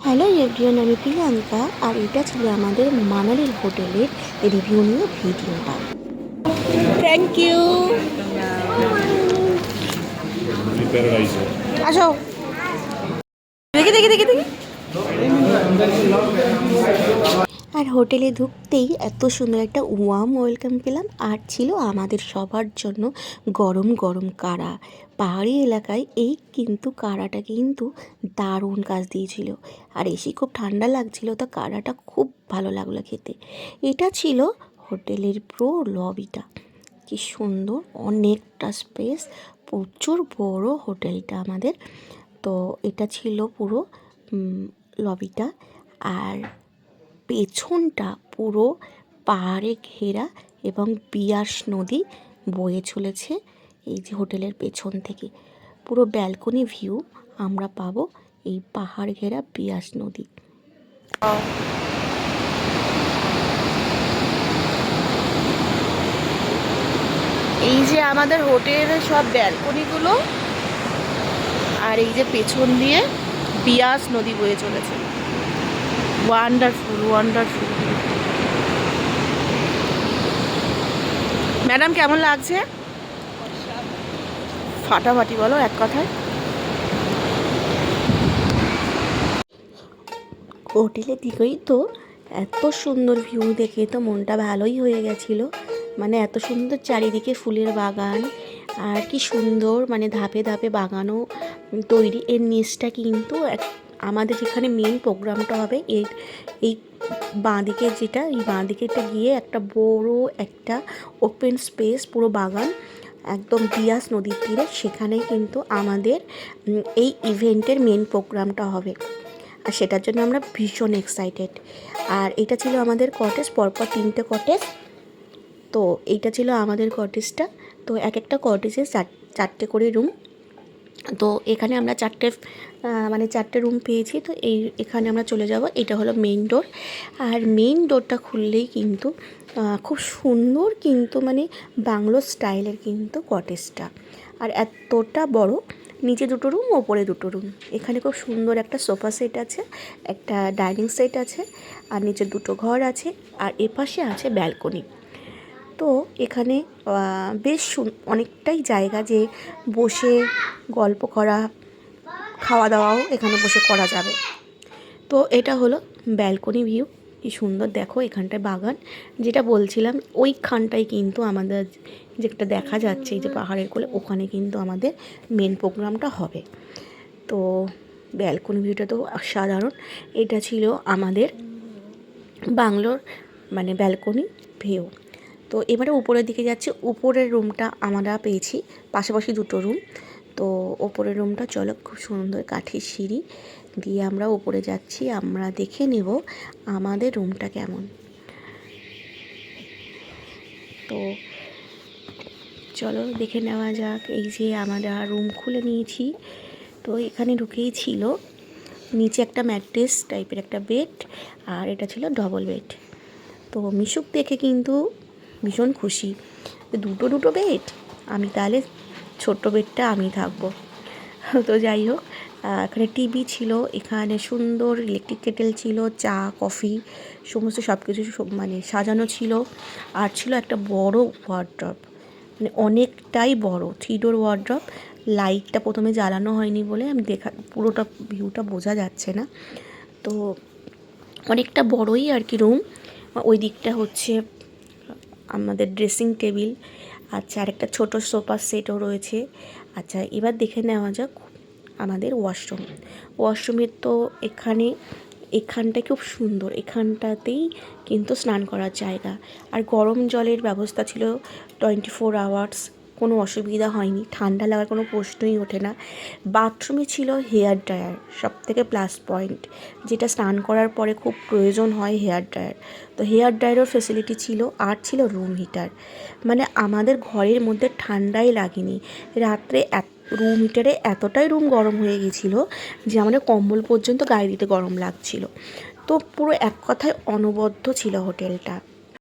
Hello everyone, আমি প্রিয়াঙ্কা আর এটা ছিল আমাদের মানালির হোটেলের রিভিউ নিয়ে ভিডিওটা। Thank you. আসো, দেখি দেখি দেখি দেখি। আর হোটেলে ঢুকতেই এত সুন্দর একটা ওয়ার্ম ওয়েলকাম পেলাম। আর ছিল আমাদের সবার জন্য গরম গরম কাড়া। পাহাড়ি এলাকায় এই কিন্তু কাড়াটা কিন্তু দারুণ কাজ দিয়েছিল। আর এসে খুব ঠান্ডা লাগছিল, তো কাড়াটা খুব ভালো লাগলো খেতে। এটা ছিল হোটেলের পুরো লবিটা। কি সুন্দর, অনেকটা স্পেস, প্রচুর বড় হোটেলটা আমাদের। তো এটা ছিল পুরো লবিটা। আর পেছনটা পুরো পাহাড়ে ঘেরা এবং বিয়াস নদী বয়ে চলেছে এই যে হোটেলের পেছন থেকে। পুরো ব্যালকনি ভিউ আমরা পাবো এই পাহাড় ঘেরা বিয়াস নদী। এই যে আমাদের হোটেলের সব ব্যালকনিগুলো, আর এই যে পেছন দিয়ে বিয়াস নদী বয়ে চলেছে। Wonderful wonderful. ম্যাডাম কেমন লাগছে? ফাটাফাটি বলো এক কথায়। হোটেলের দিকেই তো এত সুন্দর ভিউ দেখে তো মনটা ভালোই হয়ে গেছিলো। মানে এত সুন্দর চারিদিকে ফুলের বাগান, আর কি সুন্দর মানে ধাপে ধাপে বাগানও তৈরি। এর নিচটা কিন্তু আমাদের যেখানে মেন প্রোগ্রামটা হবে এই বাঁদিকে, যেটা এই বাঁদিকেটা গিয়ে একটা বড় একটা ওপেন স্পেস, পুরো বাগান একদম বিয়াস নদীর তীরে, সেখানে কিন্তু আমাদের এই ইভেন্টের মেন প্রোগ্রামটা হবে। আর সেটার জন্য আমরা ভীষণ এক্সাইটেড। আর এটা ছিল আমাদের কটেজ, পরপর 3টে কটেজ। তো এইটা ছিল আমাদের কটেজটা। তো এক একটা কটেজে 4টে করে রুম। তো এখানে আমরা 4টে রুম পেয়েছি। তো এখানে আমরা চলে যাব। এটা হলো মেইন ডোর। আর মেইন ডোরটা খুললেই কিন্তু খুব সুন্দর, কিন্তু মানে বাংলো স্টাইলের কিন্তু কটেজটা। আর এতটা বড়, নিচে 2টো রুম, ওপরে 2টো রুম। এখানে খুব সুন্দর একটা সোফা সেট আছে, একটা ডাইনিং সেট আছে, আর নিচে 2টো ঘর আছে, আর এপাশে আছে ব্যালকনি। তো এখানে বেশ অনেকটাই জায়গা যে বসে গল্প করা, খাওয়া দাওয়াও এখানে বসে করা যাবে। তো এটা হলো ব্যালকনি ভিউ। কি সুন্দর দেখো, এখানটায় বাগান, যেটা বলছিলাম ওইখানটায় কিন্তু আমাদের যেটা দেখা যাচ্ছে এই যে পাহাড়ের কোলে, ওখানে কিন্তু আমাদের মেন প্রোগ্রামটা হবে। তো ব্যালকনি ভিউটা তো অসাধারণ। এটা ছিল আমাদের বাংলোর মানে ব্যালকনি ভিউ। তো এবারে উপরের দিকে যাচ্ছি। উপরের রুমটা আমরা পেয়েছি, পাশাপাশি 2টো রুম। তো ওপরের রুমটা চলো, খুব সুন্দর কাঠের সিঁড়ি দিয়ে আমরা উপরে যাচ্ছি। আমরা দেখে নেব আমাদের রুমটা কেমন। তো চলো দেখে নেওয়া যাক। এই যে আমরা রুম খুলে নিয়েছি। তো এখানে ঢুকেই ছিল নিচে একটা ম্যাট্রেস টাইপের একটা বেড, আর এটা ছিল ডবল বেড। তো মিশুক দেখে কিন্তু ভীষণ খুশি, 2টো বেড, আমি তাহলে ছোট্ট বেডটা আমি থাকবো। তো যাই হোক, এখানে টিভি ছিল, এখানে সুন্দর ইলেকট্রিক কেটেল ছিল, চা কফি সমস্ত সব কিছু মানে সাজানো ছিল। আর ছিল একটা বড় ওয়ার্ড্রপ, মানে অনেকটাই বড় 3 ডোর ওয়ার্ড্রপ। লাইটটা প্রথমে জ্বালানো হয়নি বলে আমি পুরোটা ভিউটা বোঝা যাচ্ছে না। তো অনেকটা বড়ই আর কি রুম। ওই দিকটা হচ্ছে আমাদের ড্রেসিং টেবিল। আচ্ছা, আর একটা ছোটো সোফা সেটও রয়েছে। আচ্ছা, এবার দেখে নেওয়া যাক আমাদের ওয়াশরুমের তো এখানটায় খুব সুন্দর, এখানটাতেই কিন্তু স্নান করার জায়গা। আর গরম জলের ব্যবস্থা ছিল 24 আওয়ার্স, কোনো অসুবিধা হয়নি, ঠান্ডা লাগার কোনো প্রশ্নই ওঠে না। বাথরুমে ছিল হেয়ার ড্রায়ার, সবথেকে প্লাস পয়েন্ট, যেটা স্নান করার পরে খুব প্রয়োজন হয় হেয়ার ড্রায়ার। তো হেয়ার ড্রায়ারও ফেসিলিটি ছিল, আর ছিল রুম হিটার। মানে আমাদের ঘরের মধ্যে ঠান্ডাই লাগেনি। রাত্রে রুম হিটারে এতটাই রুম গরম হয়ে গেছিলো যে আমাদের কম্বল পর্যন্ত গায়ে দিতে গরম লাগছিল। তো পুরো এক কথায় অনবদ্য ছিল হোটেলটা।